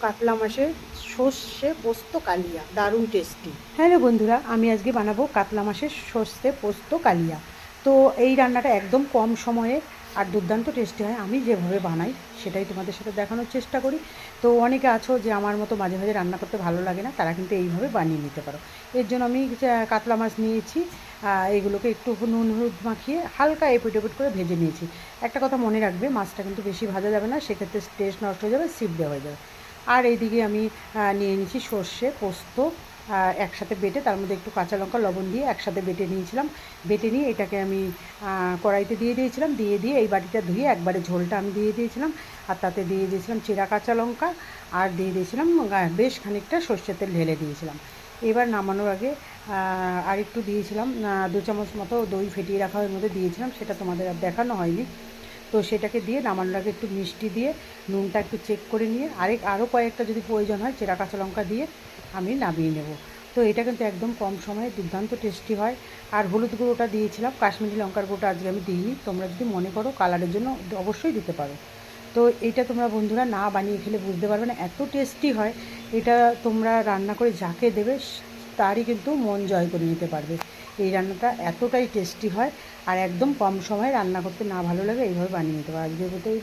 কাতলা মাছের সর্ষে পোস্ত কালিয়া, দারুণ টেস্টি। হ্যাঁ রে বন্ধুরা, আমি আজকে বানাবো কাতলা মাছের সর্ষে পোস্ত কালিয়া। তো এই রান্নাটা একদম কম সময়ে আর দুর্দান্ত টেস্টি হয়। আমি যেভাবে বানাই সেটাই তোমাদের সাথে দেখানোর চেষ্টা করি। তো অনেকে আছো যে আমার মতো মাঝে মাঝে রান্না করতে ভালো লাগে না, তারা কিন্তু এইভাবে বানিয়ে নিতে পারো। এর জন্য আমি কাতলা মাছ নিয়েছি, এগুলোকে একটু নুন হলুদ মাখিয়ে হালকা এপিট ওপিট করে ভেজে নিয়েছি। একটা কথা মনে রাখবে, মাছটা কিন্তু বেশি ভাজা যাবে না, সেক্ষেত্রে টেস্ট নষ্ট হয়ে যাবে, সিদ্ধ হয়ে যাবে। আর এইদিকে আমি নিয়ে নিয়েছি সর্ষে পোস্ত একসাথে বেটে, তার মধ্যে একটু কাঁচা লঙ্কা লবণ দিয়ে একসাথে বেটে নিয়েছিলাম। বেটে নিয়ে এটাকে আমি কড়াইতে দিয়ে দিয়েছিলাম, দিয়ে এই বাটিটা ধুয়ে একবারে ঝোলটা আমি দিয়ে দিয়েছিলাম। আর তাতে দিয়ে দিয়েছিলাম চেরা কাঁচা লঙ্কা, আর দিয়ে দিয়েছিলাম বেশ খানিকটা সর্ষের তেল ঢেলে দিয়েছিলাম। এবার নামানোর আগে আর একটু দিয়েছিলাম 2 চামচ মতো দই ফেটিয়ে রাখা ওর মধ্যে দিয়েছিলাম, সেটা তোমাদের আর দেখানো হয়নি। তো সেটাকে দিয়ে নামানোর আগে একটু মিষ্টি দিয়ে নুনটা একটু চেক করে নিয়ে আরও কয়েকটা যদি প্রয়োজন হয় চেরা কাঁচা লঙ্কা দিয়ে আমি নামিয়ে নেব। তো এটা কিন্তু একদম কম সময়ে দুর্দান্ত টেস্টি হয়। আর হলুদ গুঁড়োটা দিয়েছিলাম, কাশ্মীরি লঙ্কার গুঁড়োটা আজকে আমি দিইনি, তোমরা যদি মনে করো কালারের জন্য অবশ্যই দিতে পারো। তো এইটা তোমরা বন্ধুরা না বানিয়ে খেলে বুঝতে পারবে না, এত টেস্টি হয়। এটা তোমরা রান্না করে যাকে দেবে তারই কিন্তু মন জয় করে নিতে পারবে। এই রান্নাটা এতটাই টেস্টি হয়, আর একদম কম সময়ে রান্না করতে না ভালো লাগে এইভাবে বানিয়ে নিতে পারো। আজকের মতো এই